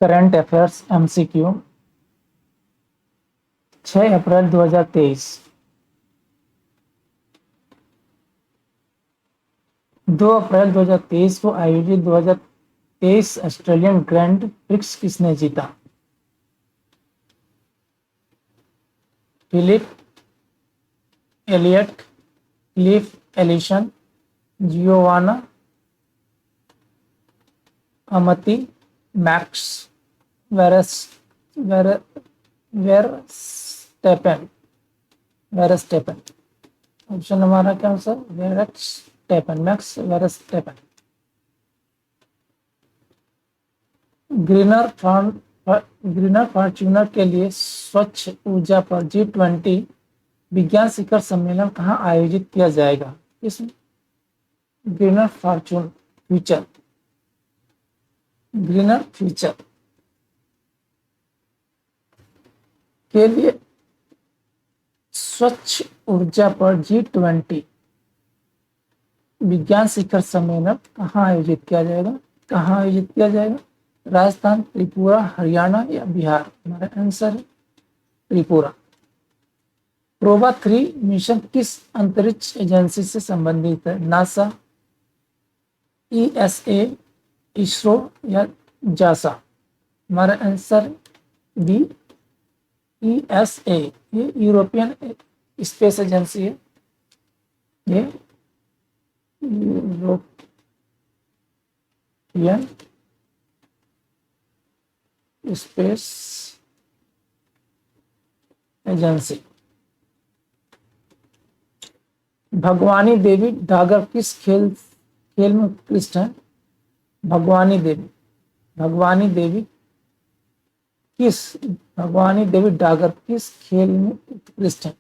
Current affairs MCQ 6 अप्रैल 2023। 2 अप्रैल 2023 को आयोजित 2023 ऑस्ट्रेलियन ग्रैंड प्रिक्स किसने जीता? Philip Elliott, Cliff Allison, Giovanna Amati, Max वेरस वेर वेरस्टेपन वेरस्टेपन। ऑप्शन हमारा क्या answer? Verstappen, Max Verstappen. Greener Fortuner के लिए स्वच्छ ऊर्जा पर G20 विज्ञान शिखर सम्मेलन कहाँ आयोजित किया जाएगा? किस greener Fortune future greener future के लिए स्वच्छ ऊर्जा पर G20 विज्ञान शिखर सम्मेलन कहाँ आयोजित किया जाएगा? राजस्थान, त्रिपुरा, हरियाणा या बिहार? हमारा आंसर है त्रिपुरा। प्रोबा 3 मिशन किस अंतरिक्ष एजेंसी से संबंधित है? नासा, ESA, इसरो या जासा? हमारा आंसर बी, ESA। ये यूरोपियन स्पेस एजेंसी है। ये यूरोपियन स्पेस एजेंसी। भगवानी देवी डागर किस खेल में उत्कृष्ट है? भगवानी देवी डागर किस खेल में उत्कृष्ट है?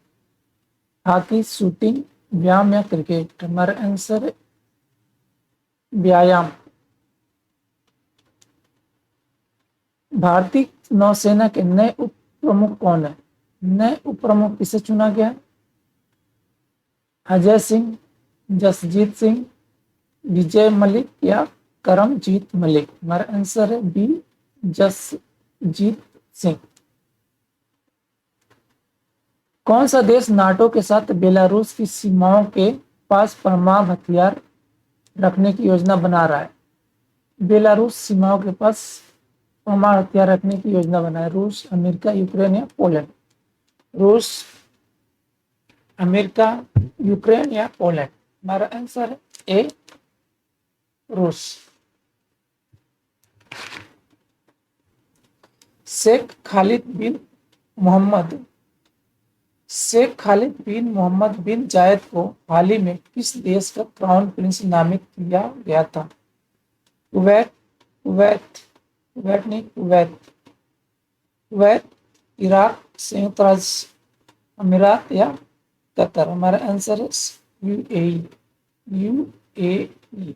हॉकी, शूटिंग, व्यायाम या क्रिकेट? हमारा आंसर है व्यायाम। भारतीय नौसेना के नए उप प्रमुख कौन है? नए उप प्रमुख किसे चुना गया है? अजय सिंह, जसजीत सिंह, विजय मलिक या करमजीत मलिक? हमारा आंसर है बी, जसजीत सिंह। कौन सा देश नाटो के साथ बेलारूस की सीमाओं के पास परमाणु हथियार रखने की योजना बना रहा है? बेलारूस सीमाओं के पास परमाणु हथियार रखने की योजना बनाए? रूस, अमेरिका, यूक्रेन या पोलैंड? रूस, अमेरिका, यूक्रेन या पोलैंड? हमारा आंसर है ए, रूस। शेख खालिद बिन मोहम्मद बिन जायद को हाल ही में किस देश का क्राउन प्रिंस नामित किया गया था? कुवैत, इराक, संयुक्त राज्य अमीरात या कतर? हमारा आंसर है यूएई।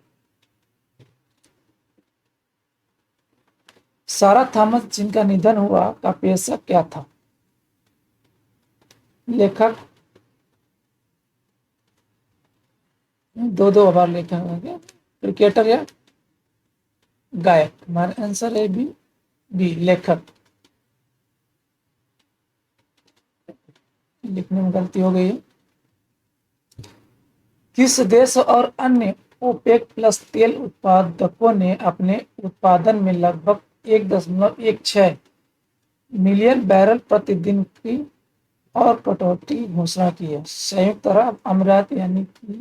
सारा थॉमस जिनका निधन हुआ का पेशा क्या था? लेखक, दो बार लेखक हो गया, क्रिकेटर या गायक? हमारा आंसर है बी, लेखक। लिखने में गलती हो गई है। किस देश और अन्य ओपेक प्लस तेल उत्पादकों ने अपने उत्पादन में लगभग 1.16 मिलियन बैरल प्रतिदिन की और कटौती घोषणा की है? संयुक्त अरब अमीरात यानी कि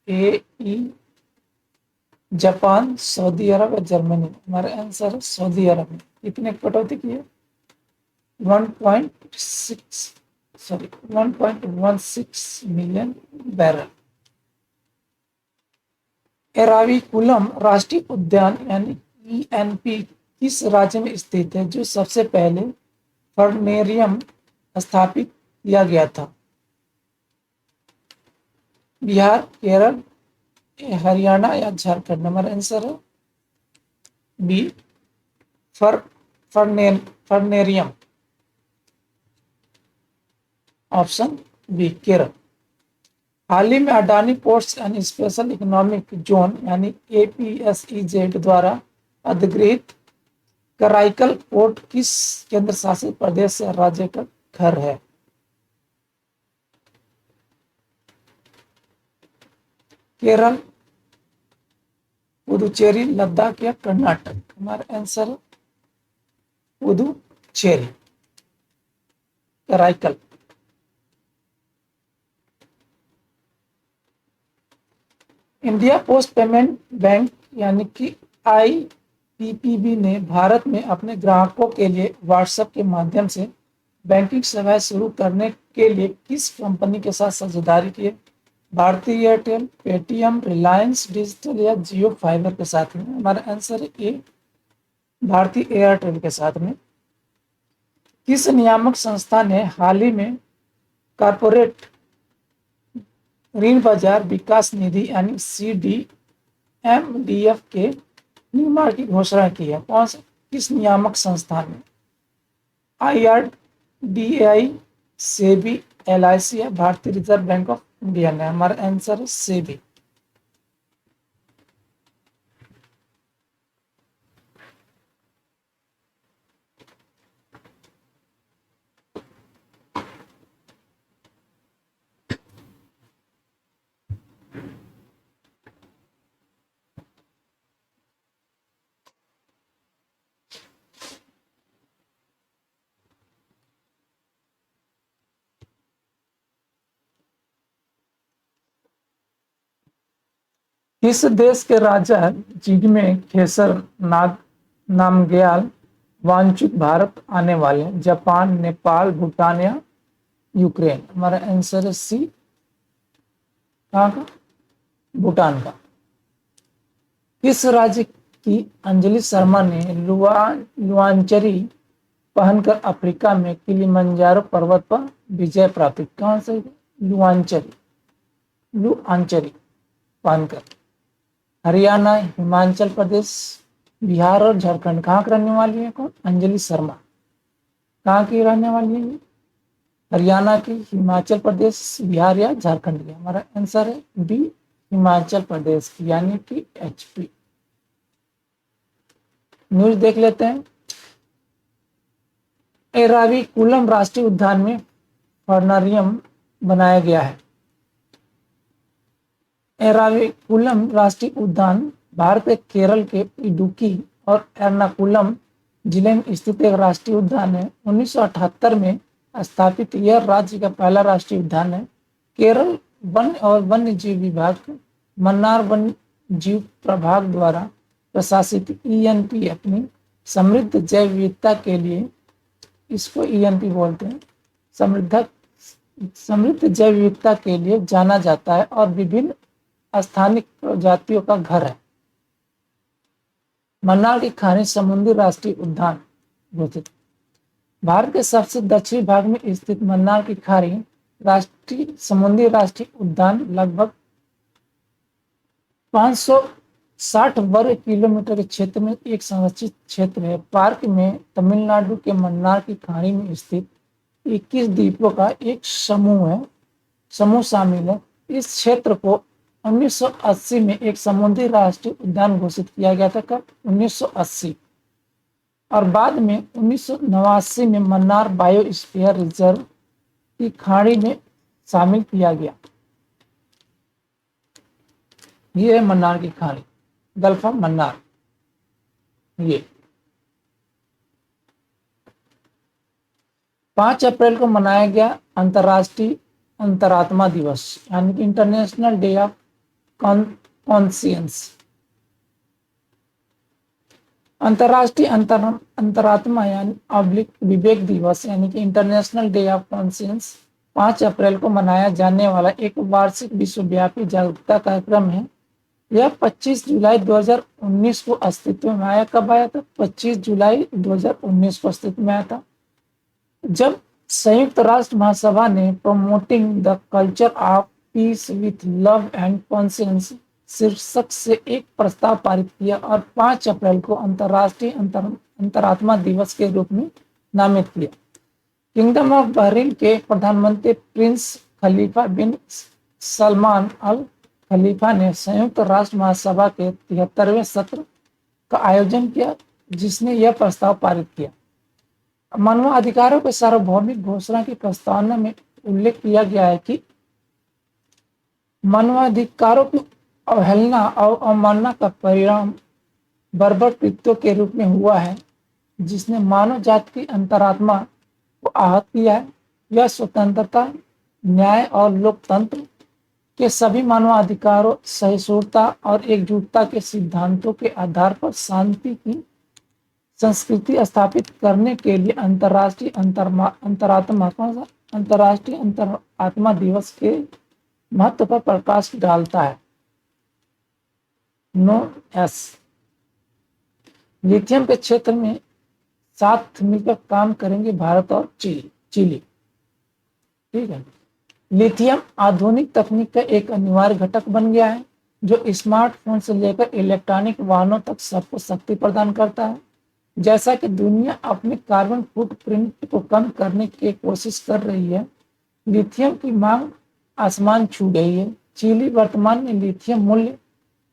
यूएई, जापान, सऊदी अरब या जर्मनी? हमारा आंसर है सऊदी अरब में। कितने कटौती की है? 1.16 मिलियन बैरल। एराविकुलम राष्ट्रीय उद्यान यानी ENP किस राज्य में स्थित है जो सबसे पहले फर्नेरियम स्थापित किया गया था? बिहार, केरल, हरियाणा या झारखंड? हमारा आंसर है बी, फर्नेरियम। Option B, Kerala. हाल ही में Adani ports and special economic zone यानी APSEZ द्वारा अधिग्रहित कराईकल पोर्ट किस केंद्र शासित प्रदेश या राज्य का घर है? केरल, पुदुचेरी, लद्दाख या कर्नाटक? हमारा answer Puducherry, Karaikal. India post payment bank यानी कि आईपीपीबी ने भारत में अपने ग्राहकों के लिए व्हाट्सएप के माध्यम से बैंकिंग सेवाएं शुरू करने के लिए किस कंपनी के साथ साझेदारी की है? Bharti Airtel, Paytm, Reliance Digital या जियो फाइबर के साथ में? हमारा आंसर है ए, भारती एयरटेल के साथ में। किस नियामक संस्था ने हाल ही में कॉर्पोरेट ऋण बाजार विकास निधि यानी CDMDF के निर्माण की घोषणा की है? कौन से किस नियामक संस्थान ने? IRDAI, सेबी, LIC या भारतीय रिजर्व बैंक ऑफ इंडिया ने? हमारा आंसर है सेबी। किस देश के राजा जिग्मे खेसर नामग्याल वांचुक भारत आने वाले? जापान, नेपाल, भूटान या यूक्रेन? हमारा आंसर है सी, कहाँ का? भूटान का। किस राज्य की अंजलि शर्मा ने लुआंचरी पहनकर अफ्रीका में किलिमंजारो पर्वत पर विजय प्राप्त की? कौन से? लुआंचरी पहनकर। हरियाणा, हिमाचल प्रदेश, बिहार और झारखंड? कहाँ की रहने वाली है? कौन? अंजलि शर्मा। कहाँ की रहने वाली है? हरियाणा की, हिमाचल प्रदेश, बिहार या झारखंड की? हमारा आंसर है बी, हिमाचल प्रदेश की यानी कि HP। न्यूज देख लेते हैं। एराविकुलम राष्ट्रीय उद्यान में फर्नारियम बनाया गया है। एराविकुलम राष्ट्रीय उद्यान भारत के केरल के इडुक्की और एर्नाकुलम जिले में स्थित एक राष्ट्रीय उद्यान है। 1978 में स्थापित यह राज्य का पहला राष्ट्रीय उद्यान है। केरल वन और वन्य जीव विभाग, मन्नार वन्य जीव प्रभाग द्वारा प्रशासित ENP अपनी समृद्ध जैव विविधता के लिए, इसको ENP बोलते हैं, समृद्ध जैव विविधता के लिए जाना जाता है और विभिन्न स्थानिक प्रजातियों का घर है। मन्नार की खाड़ी समुद्री राष्ट्रीय उद्यान घोषित। भारत के सबसे दक्षिणी भाग में स्थित मन्नार की खाड़ी राष्ट्रीय समुद्री राष्ट्रीय उद्यान लगभग 560 वर्ग किलोमीटर के क्षेत्र में एक संरक्षित क्षेत्र है। पार्क में तमिलनाडु के मन्नार की खाड़ी में स्थित 21 द्वीपों का एक समूह शामिल है। इस क्षेत्र को 1980 में एक समुद्री राष्ट्रीय उद्यान घोषित किया गया था। कब? 1980। और बाद में 1989 में मन्नार बायोस्फीयर रिजर्व की खाड़ी में शामिल किया गया। ये है मन्नार की खाड़ी, गल्फ ऑफ मन्नार। ये 5 अप्रैल को मनाया गया अंतर्राष्ट्रीय अंतरात्मा दिवस यानी कि इंटरनेशनल डे ऑफ कॉन्शियंस। अंतर्राष्ट्रीय अंतरात्मा यानी ऑब्लिक विवेक दिवस यानी कि इंटरनेशनल डे ऑफ कॉन्शियंस 5 अप्रैल को मनाया जाने वाला एक वार्षिक विश्वव्यापी जागरूकता कार्यक्रम है। यह 25 जुलाई 2019 को अस्तित्व में आया। कब आया था? 25 जुलाई 2019 को अस्तित्व में आया था, जब संयुक्त राष्ट्र महासभा ने promoting the culture of peace with love and conscience शीर्षक से एक प्रस्ताव पारित किया और 5 अप्रैल को अंतर्राष्ट्रीय अंतरात्मा दिवस के रूप में नामित किया। किंगडम ऑफ बहरीन के प्रधानमंत्री प्रिंस खलीफा बिन सलमान अल खलीफा ने संयुक्त राष्ट्र महासभा के 73वें सत्र का आयोजन किया जिसने यह प्रस्ताव पारित किया। मानवाधिकारों के सार्वभौमिक घोषणा की प्रस्तावना में उल्लेख किया गया है कि मानवाधिकारों की अवहेलना और अवमानना का परिणाम बर्बर कृत्यों के रूप में हुआ है, जिसने मानव जाति की अंतरात्मा को आहत किया है। यह स्वतंत्रता, न्याय और लोकतंत्र के सभी मानवाधिकारों, सहिष्णुता और एकजुटता के सिद्धांतों के आधार पर शांति की संस्कृति स्थापित करने के लिए अंतर्राष्ट्रीय अंतरात्मा दिवस के महत्व पर प्रकाश डालता है। नो एस लिथियम के क्षेत्र में साथ मिलकर काम करेंगे भारत और चिली। ठीक है। लिथियम आधुनिक तकनीक का एक अनिवार्य घटक बन गया है, जो स्मार्टफोन से लेकर इलेक्ट्रॉनिक वाहनों तक सबको शक्ति प्रदान करता है। जैसा कि दुनिया अपने कार्बन फुटप्रिंट को कम करने की कोशिश कर रही है, लिथियम की मांग आसमान छू गई है। चिली वर्तमान में लिथियम मूल्य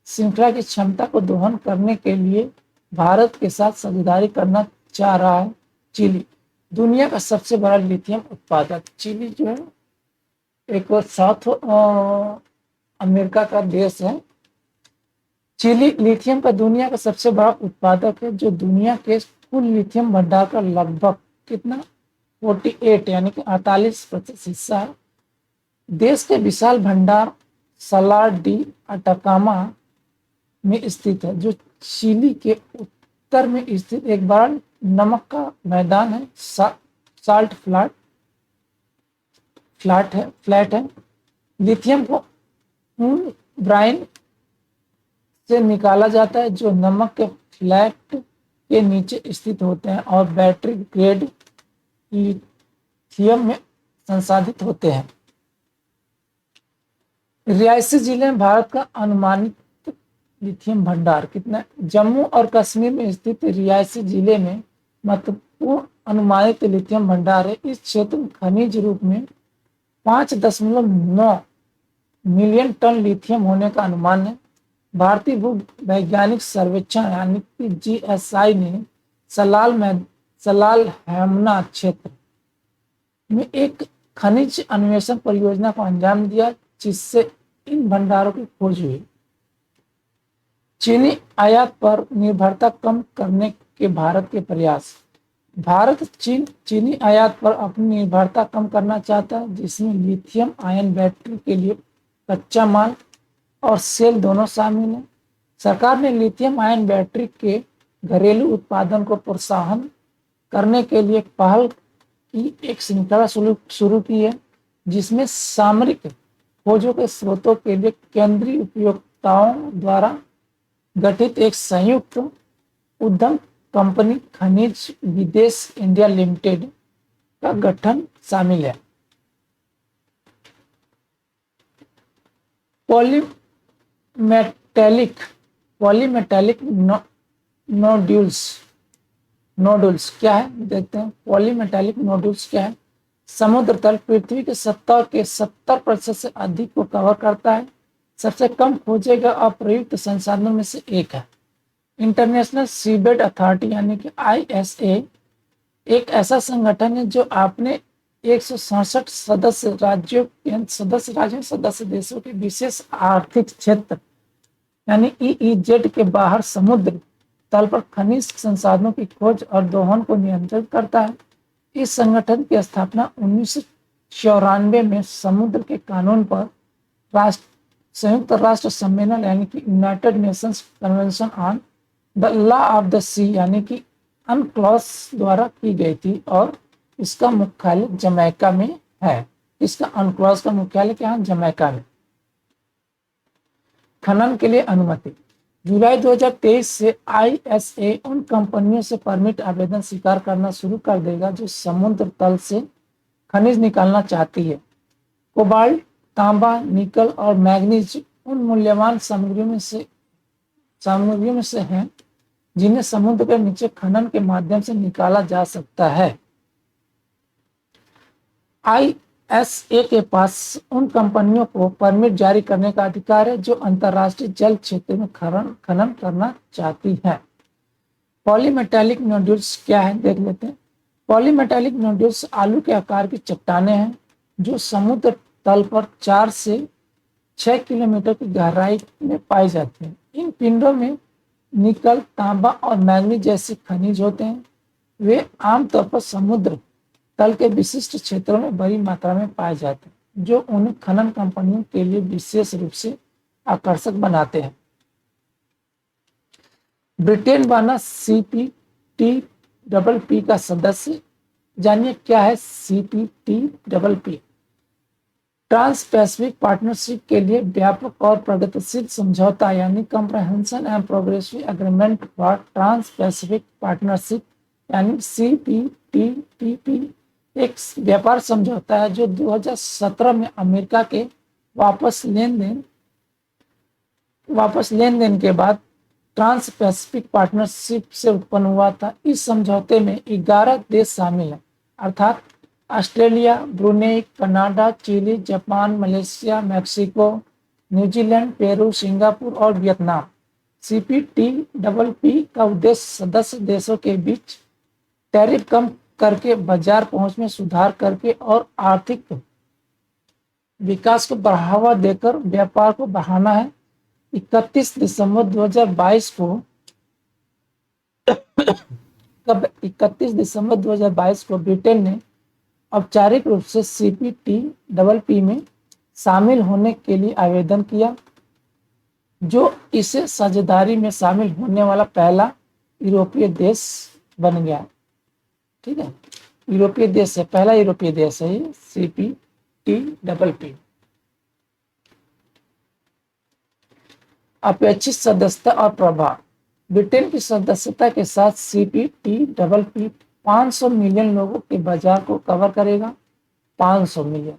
श्रृंखला की क्षमता को दोहन करने के लिए भारत के साथ साझेदारी करना चाह रहा है। चिली दुनिया का सबसे बड़ा लिथियम उत्पादक। चिली जो है एक साउथ अमेरिका का देश है। चिली लिथियम का दुनिया का सबसे बड़ा उत्पादक है, जो दुनिया के कुल लिथियम भंडार का लगभग कितना 48 यानी कि 48% हिस्सा है। देश के विशाल भंडार सलार डी अटाकामा में स्थित है, जो चिली के उत्तर में स्थित एक बड़ा नमक का मैदान है। साल्ट फ्लैट है। लिथियम को ब्राइन से निकाला जाता है, जो नमक के फ्लैट के नीचे स्थित होते हैं और बैटरी ग्रेड लिथियम में संसाधित होते हैं। रियासी जिले में भारत का अनुमानित लिथियम भंडार कितना है? जम्मू और कश्मीर में स्थित रियासी जिले में महत्वपूर्ण अनुमानित लिथियम भंडार है। इस क्षेत्र में खनिज रूप में 5.9 मिलियन टन लिथियम होने का अनुमान है। भारतीय भू वैज्ञानिक सर्वेक्षण यानी कि GSI ने सलाल हेमना क्षेत्र में एक खनिज अन्वेषण परियोजना को अंजाम दिया, जिससे इन भंडारों की खोज हुई। चीनी आयात पर निर्भरता कम करने के भारत के प्रयास। भारत चीनी आयात पर अपनी निर्भरता कम करना चाहता है, जिसमें लिथियम आयन बैटरी के लिए कच्चा माल और सेल दोनों शामिल हैं। सरकार ने लिथियम आयन बैटरी के घरेलू उत्पादन को प्रोत्साहन करने के लिए पहल की एक श्रृंखला शुरू की है, जिसमें सामरिक खोजों के स्रोतों के लिए केंद्रीय उपयोक्ताओं द्वारा गठित एक संयुक्त उद्यम कंपनी खनिज विदेश इंडिया लिमिटेड का गठन शामिल है। पॉलीमेटेलिक नोडुल्स क्या है देखते हैं। पॉलीमेटेलिक नोडुल्स क्या है? समुद्र तल पृथ्वी के सतह के 70% से अधिक को कवर करता है। सबसे कम खोजे गए अप्रयुक्त संसाधनों में से एक है। इंटरनेशनल सीबेड अथॉरिटी यानी कि ISA एक ऐसा संगठन है जो अपने 167 सदस्य देशों के विशेष आर्थिक क्षेत्र यानी EEZ के बाहर समुद्र तल पर खनिज संसाधनों की खोज और दोहन को नियंत्रित करता है। इस संगठन की स्थापना 1994 में समुद्र के कानून पर संयुक्त राष्ट्र सम्मेलन यानी कि United Nations Convention on the law of the sea यानी कि अनक्लॉस द्वारा की गई थी और इसका मुख्यालय जमैका में है। इसका अनक्लॉस का मुख्यालय क्या है? जमैका में। खनन के लिए अनुमति। जुलाई 2023 से ISA उन कंपनियों से परमिट आवेदन स्वीकार करना शुरू कर देगा जो समुद्र तल से खनिज निकालना चाहती है। कोबाल्ट, तांबा, निकल और मैग्नीज उन मूल्यवान सामग्रियों में से हैं जिन्हें समुद्र के नीचे खनन के माध्यम से निकाला जा सकता है। ISA के पास उन कंपनियों को परमिट जारी करने का अधिकार है जो अंतर्राष्ट्रीय जल क्षेत्र में खनन करना चाहती हैं। पॉलीमेटालिक नोड्यूल्स क्या है देख लेते हैं। पॉलीमेटालिक नोड्यूल्स आलू के आकार की चट्टानें हैं जो समुद्र तल पर 4 से 6 किलोमीटर की गहराई में पाई जाती हैं। इन पिंडों में निकल, तांबा और मैंगनीज जैसे खनिज होते हैं। वे आमतौर पर समुद्र तल के विशिष्ट क्षेत्रों में बड़ी मात्रा में पाए जाते हैं, जो उन्हें खनन कंपनियों के लिए विशेष रूप से आकर्षक बनाते हैं। ब्रिटेन बना CPTPP का सदस्य। जानिए क्या है CPTPP। ट्रांस पैसिफिक पार्टनरशिप के लिए व्यापक और प्रगतिशील समझौता यानी comprehension and progressive agreement for trans Pacific partnership यानी CPTPP एक व्यापार समझौता है जो 2017 में अमेरिका के वापस लेन देन के बाद ट्रांस पैसिफिक पार्टनरशिप से उत्पन्न हुआ था। इस समझौते में 11 देश शामिल हैं, अर्थात Australia, Brunei, Canada, Chile, Japan, Malaysia, Mexico, New Zealand, Peru, Singapore और वियतनाम। CPTPP का उद्देश्य सदस्य देशों के बीच टैरिफ कम करके बाजार पहुंच में सुधार करके और आर्थिक विकास को बढ़ावा देकर व्यापार को बढ़ाना है। 31 दिसंबर 2022 को 31 दिसंबर 2022 को ब्रिटेन ने औपचारिक रूप से CPTPP में शामिल होने के लिए आवेदन किया, जो इसे साझेदारी में शामिल होने वाला पहला यूरोपीय देश बन गया। ठीक है, यूरोपीय देश है, पहला यूरोपीय देश है ये CPTPP। अपेक्षित सदस्यता और प्रभाव। ब्रिटेन की सदस्यता के साथ CPTPP 500 मिलियन लोगों के बाजार को कवर करेगा। 500 मिलियन,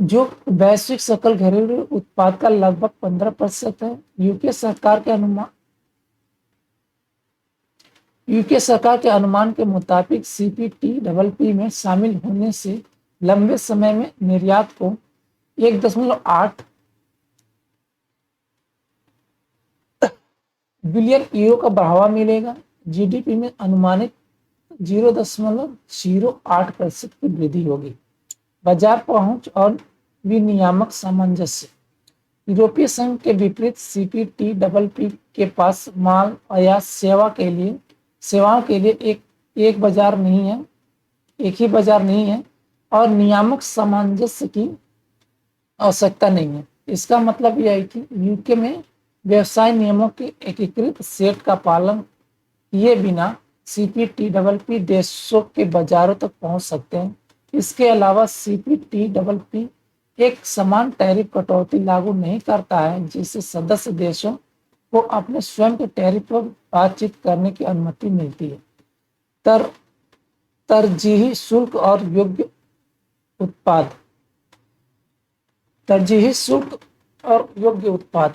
जो वैश्विक सकल घरेलू उत्पाद का लगभग 15% है। यूके सरकार के अनुमान के मुताबिक CPTPP में शामिल होने से लंबे समय में निर्यात को 1.8 बिलियन यूरो का बढ़ावा मिलेगा। GDP में अनुमानित 0.08% की वृद्धि होगी। बाजार पहुंच और विनियामक सामंजस्य। यूरोपीय संघ के विपरीत CPTPP के पास माल या सेवाओं के लिए एक बाजार नहीं है, एक ही बाजार नहीं है और नियामक सामंजस्य की आवश्यकता नहीं है। इसका मतलब यह है कि यूके में व्यवसाय नियमों के एकीकृत सेट का पालन किए बिना CPTPP देशों के बाजारों तक पहुंच सकते हैं। इसके अलावा CPTPP एक समान टैरिफ कटौती लागू नहीं करता है, जिससे सदस्य देशों को अपने स्वयं के टैरिफ पर बातचीत करने की अनुमति मिलती है। तरजीही शुल्क और योग्य उत्पाद। तरजीही शुल्क और योग्य उत्पाद।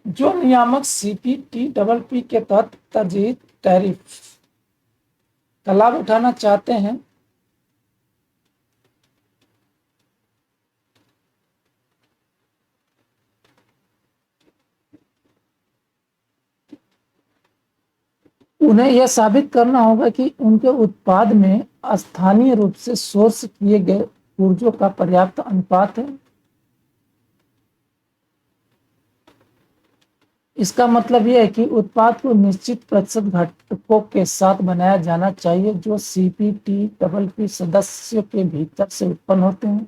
जो नियामक CPTPP के तहत तरजीही टैरिफ का लाभ उठाना चाहते हैं, उन्हें यह साबित करना होगा कि उनके उत्पाद में स्थानीय रूप से सोर्स किए गए ऊर्जा का पर्याप्त अनुपात है। इसका मतलब यह है कि उत्पाद को निश्चित प्रतिशत घटकों के साथ बनाया जाना चाहिए जो CPTPP सदस्यों के भीतर से उत्पन्न होते हैं।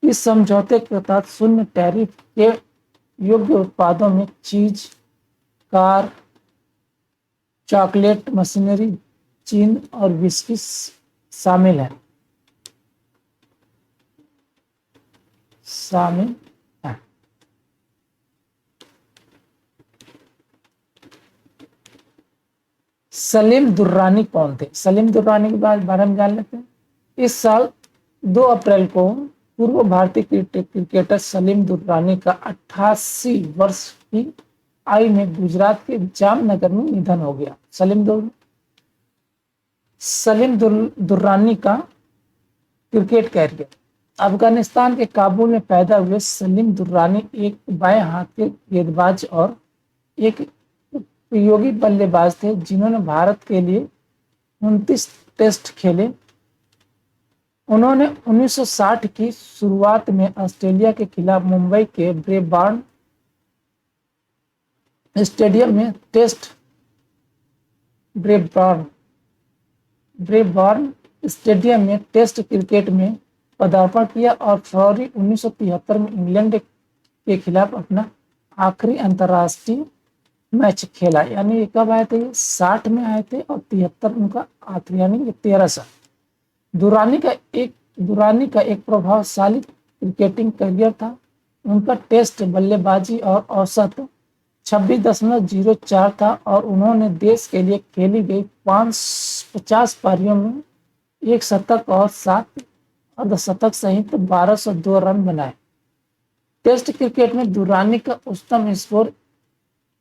इस समझौते के तहत शून्य टैरिफ के योग्य उत्पादों में चीज, कार, चॉकलेट, मशीनरी, चीन और विस्की शामिल है। सलीम दुर्रानी कौन थे? सलीम दुर्रानी के बारे में जान लेते हैं। इस साल 2 अप्रैल को पूर्व भारतीय क्रिकेटर सलीम दुर्रानी का 88 वर्ष की आयु में गुजरात के जामनगर में निधन हो गया। सलीम दुर्रानी का क्रिकेट कैरियर। अफगानिस्तान के काबुल में पैदा हुए सलीम दुर्रानी एक बाएं हाथ के गेंदबाज और एक उपयोगी बल्लेबाज थे, जिन्होंने भारत के लिए 29 टेस्ट खेले। उन्होंने 1960 की शुरुआत में ऑस्ट्रेलिया के खिलाफ मुंबई के स्टेडियम में ब्रेबॉर्न स्टेडियम में टेस्ट क्रिकेट में पदार्पण किया और फरवरी 1973 में इंग्लैंड के खिलाफ अपना आखिरी अंतर्राष्ट्रीय मैच खेला। यानी ये कब आए थे? 60 में आए थे और 73 उनका आखिरी, यानी 13 साल। दुरानी का एक प्रभावशाली क्रिकेटिंग करियर था। उनका टेस्ट बल्लेबाजी और औसत 26.04 था और उन्होंने देश के लिए खेली गई 50 पारियों में एक शतक और 7 अर्धशतक सहित 1202 रन बनाए। टेस्ट क्रिकेट में दुरानी का उच्चतम स्कोर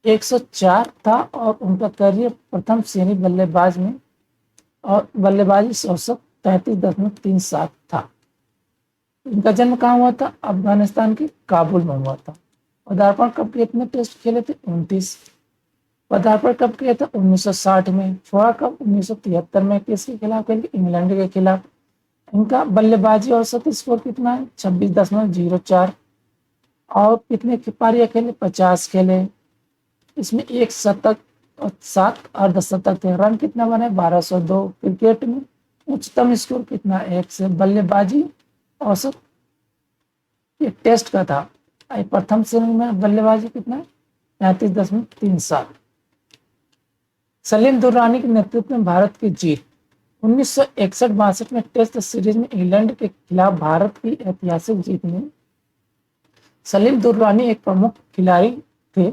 104 था और उनका करियर प्रथम श्रेणी बल्लेबाज में और बल्लेबाजी से औसत 33.37 था। इनका जन्म कहाँ हुआ था? अफगानिस्तान के काबुल में हुआ था। पदार्पण कब कितने टेस्ट खेले थे? 29। पदार्पण कब किया था? 1960 में। छोड़ा कब? 1973 में। किसके खिलाफ खेले? इंग्लैंड के खिलाफ। इनका बल्लेबाजी औसत स्कोर कितना है? 26.04। और कितने पारियां खेले? 50 खेले। इसमें एक शतक और 7 अर्धशतक थे। रन कितना बने? 1202। क्रिकेट में उच्चतम स्कोर कितना? 1 से। बल्लेबाजी औसत ये टेस्ट का था। प्रथम श्रेणी में बल्लेबाजी कितना? 33.37। सलीम दुर्रानी के नेतृत्व में भारत की जीत। 1961-62 में टेस्ट सीरीज में इंग्लैंड के खिलाफ भारत की ऐतिहासिक जीत में सलीम दुर्रानी एक प्रमुख खिलाड़ी थे।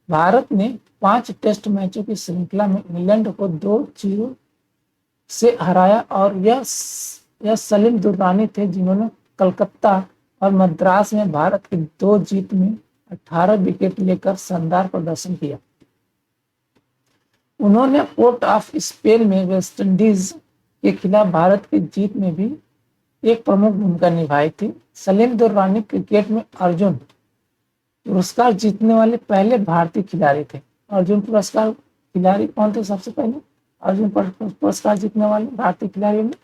भारत ने 5 टेस्ट मैचों की श्रृंखला में इंग्लैंड को 2-0 से हराया और यह सलीम दुर्रानी थे जिन्होंने कलकत्ता और मद्रास में भारत की 2 जीत में 18 विकेट लेकर शानदार प्रदर्शन किया। उन्होंने पोर्ट ऑफ स्पेन में वेस्टइंडीज के खिलाफ भारत की जीत में भी एक प्रमुख भूमिका निभाई थी। सलीम दुर्रानी क्रिकेट में अर्जुन पुरस्कार जीतने वाले पहले भारतीय खिलाड़ी थे। अर्जुन पुरस्कार खिलाड़ी कौन थे? सबसे पहले अर्जुन पुरस्कार जीतने वाले भारतीय खिलाड़ियों में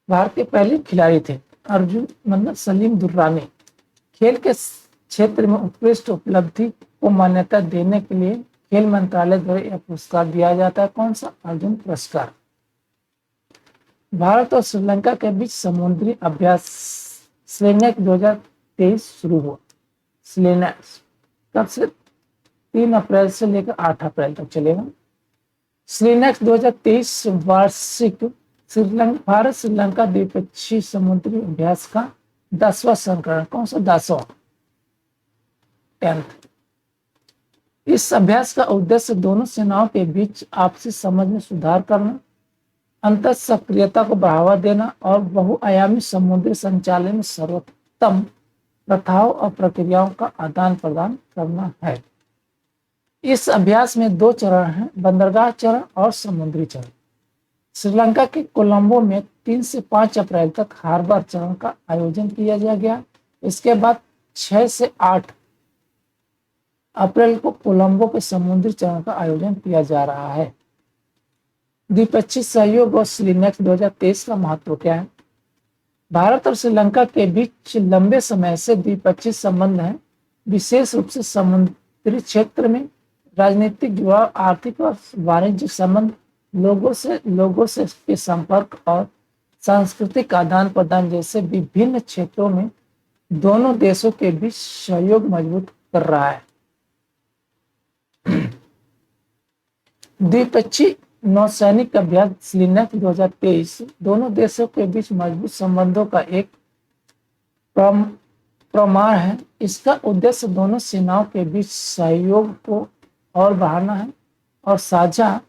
भारत के पहले खिलाड़ी थे अर्जुन मतलब सलीम दुर्रानी। खेल के क्षेत्र में उत्कृष्ट उपलब्धि को मान्यता देने के लिए खेल मंत्रालय द्वारा यह पुरस्कार दिया जाता है। कौन सा? अर्जुन पुरस्कार। भारत और श्रीलंका के बीच समुद्री अभ्यास स्लेनेक्स 2023 शुरू हुआ। स्लेनेक्स कब से? 3 अप्रैल से लेकर 8 अप्रैल तक चलेगा। स्लेनेक्स 2023 वार्षिक भारत श्रीलंका द्विपक्षीय समुद्री अभ्यास का 10वां संस्करण। कौन सा? 10वां, 10th। इस अभ्यास का उद्देश्य दोनों सेनाओं के बीच आपसी समझ में सुधार करना, अंतर सक्रियता को बढ़ावा देना और बहुआयामी समुद्री संचालन में सर्वोत्तम प्रथाओं और प्रक्रियाओं का आदान प्रदान करना है। इस अभ्यास में 2 चरण हैं, बंदरगाह चरण और समुद्री चरण। श्रीलंका के कोलंबो में 3 से 5 अप्रैल तक हार्बर चरण का आयोजन किया गया। इसके बाद 6 से 8 अप्रैल को कोलंबो के समुद्री चरण का आयोजन किया जा रहा है। द्विपक्षीय सहयोग और स्लेनेक्स 2023 का महत्व क्या है? भारत और श्रीलंका के बीच लंबे समय से द्विपक्षीय संबंध हैं, विशेष रूप से समुद्री क्षेत्र में राजनीतिक जुड़ाव, आर्थिक और वाणिज्यिक संबंध, लोगों से के संपर्क और सांस्कृतिक आदान प्रदान जैसे विभिन्न क्षेत्रों में दोनों देशों के बीच सहयोग मजबूत कर रहा है। द्विपक्षीय नौसैनिक अभ्यास स्लेनेक्स 2023 दोनों देशों के बीच मजबूत संबंधों का एक प्रमाण है। इसका उद्देश्य दोनों सेनाओं के बीच सहयोग को और बढ़ाना है और साझा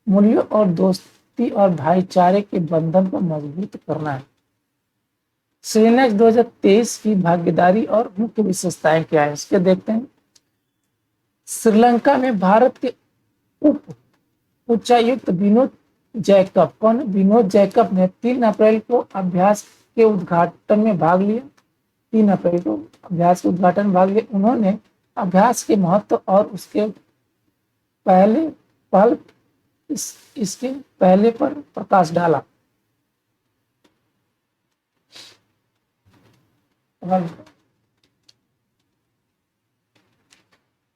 मूल्यों और दोस्ती और भाईचारे के बंधन को मजबूत करना है। स्लेनेक्स 2023 की भागीदारी और मुख्य विशेषताएं क्या है, इसके देखते हैं। श्रीलंका में भारत के उप उच्चायुक्त विनोद जैकब ने 3 अप्रैल को अभ्यास के उद्घाटन में भाग लिया। 3 अप्रैल को अभ्यास के उद्घाटन में भाग लिया। उन्होंने अभ्यास के महत्व और उसके पहले पहल इसके पहले पर प्रकाश डाला।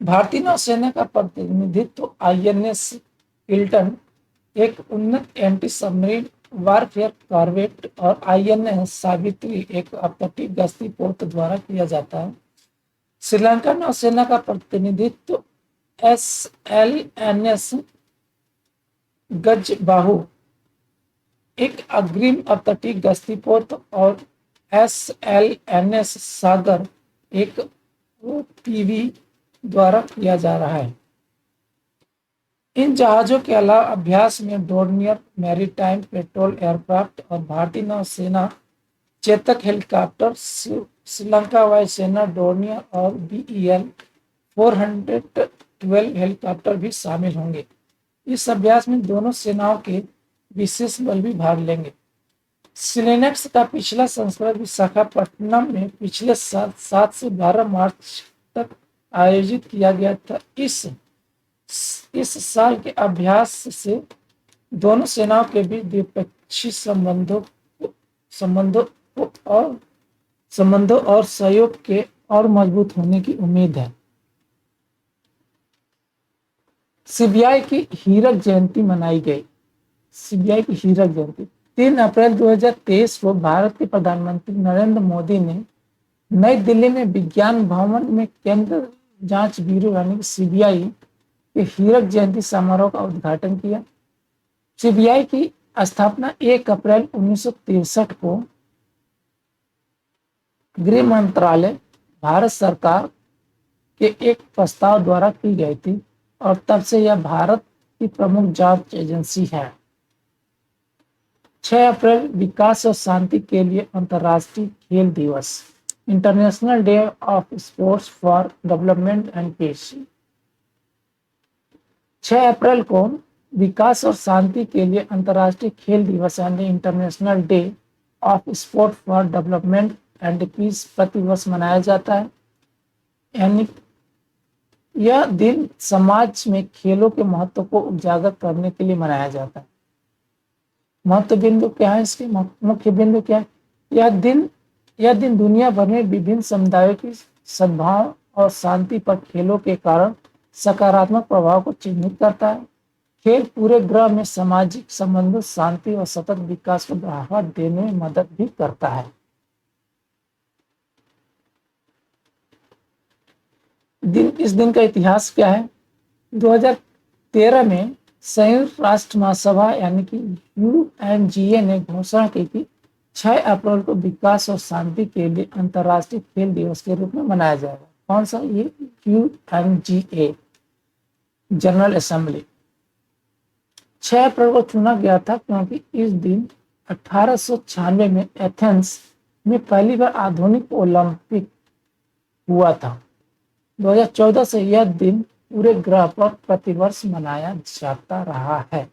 भारतीय नौसेना का प्रतिनिधित्व INS किल्टन, एक उन्नत एंटी सबमरीन वारफेयर कॉर्वेट, और INS सावित्री, एक अपतटीय गश्ती पोत द्वारा किया जाता है। श्रीलंका नौसेना का प्रतिनिधित्व SLNS गजबाहु, एक अग्रिम अपतटीय गश्ती पोत, और SLNS सागर, एक OPV द्वारा किया जा रहा है। इन जहाजों के अलावा अभ्यास में डोर्नियर मैरीटाइम पेट्रोल एयरक्राफ्ट और भारतीय नौसेना चेतक हेलीकॉप्टर, श्रीलंका वायुसेना डोर्नियर और BEL 412 हेलीकॉप्टर भी शामिल होंगे। इस अभ्यास में दोनों सेनाओं के विशेष बल भी भाग लेंगे। सिलेनेक्स का पिछला संस्करण विशाखापट्टनम में पिछले साल 7 से 12 मार्च तक आयोजित किया गया था। इस साल के अभ्यास से दोनों सेनाओं के बीच द्विपक्षीय संबंधों और सहयोग के और मजबूत होने की उम्मीद है। CBI की हीरक जयंती मनाई गई। CBI की हीरक जयंती 3 अप्रैल 2023 को भारत के प्रधानमंत्री नरेंद्र मोदी ने नई दिल्ली में विज्ञान भवन में केंद्र जांच ब्यूरो यानी CBI के हीरक जयंती समारोह का उद्घाटन किया। CBI की स्थापना 1 अप्रैल 1963 को गृह मंत्रालय, भारत सरकार के एक प्रस्ताव द्वारा की गई थी और तब से यह भारत की प्रमुख जांच एजेंसी है। 6 अप्रैल विकास और शांति के लिए अंतर्राष्ट्रीय खेल दिवस, international day of sports for development and peace. 6 अप्रैल को विकास और शांति के लिए अंतर्राष्ट्रीय खेल दिवस यानी international day of sport for development and peace प्रतिवर्ष मनाया जाता है। यानी यह दिन समाज में खेलों के महत्व को उजागर करने के लिए मनाया जाता है। महत्व बिंदु क्या है, इसके मुख्य बिंदु क्या है? यह दिन दुनिया भर में विभिन्न समुदायों की सद्भाव और शांति पर खेलों के कारण सकारात्मक प्रभाव को चिन्हित करता है। खेल पूरे ग्रह में सामाजिक संबंधों, शांति और सतत विकास को बढ़ावा देने में मदद भी करता है। इस दिन का इतिहास क्या है? 2013 में संयुक्त राष्ट्र महासभा यानी कि UNGA ने घोषणा की कि 6 अप्रैल को विकास और शांति के लिए अंतर्राष्ट्रीय खेल दिवस के रूप में मनाया जाएगा। कौन सा? ये UNGA जनरल असेंबली। 6 अप्रैल को चुना गया था क्योंकि इस दिन 1896 में एथेंस में पहली बार आधुनिक ओलंपिक हुआ था। 2014 से यह दिन पूरे ग्रह पर प्रतिवर्ष मनाया जाता रहा है।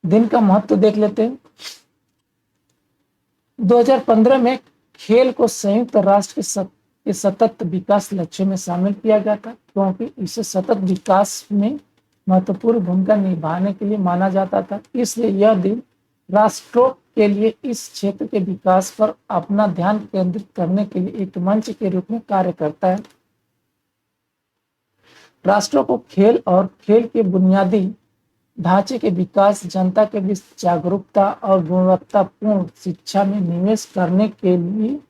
दिन का महत्व देख लेते हैं। 2015 में खेल को संयुक्त राष्ट्र के सतत विकास लक्ष्य में शामिल किया गया था क्योंकि इसे सतत विकास में महत्वपूर्ण भूमिका निभाने के लिए माना जाता था। इसलिए यह दिन राष्ट्रों के लिए इस क्षेत्र के विकास पर अपना ध्यान केंद्रित करने के लिए एक मंच के रूप में कार्य करता है। राष्ट्रों को खेल और खेल के बुनियादी ढांचे के विकास, जनता के बीच जागरूकता और गुणवत्तापूर्ण शिक्षा में निवेश करने के लिए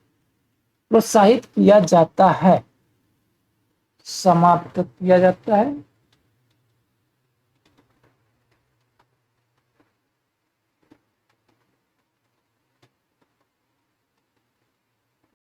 प्रोत्साहित किया जाता है। समाप्त किया जाता है।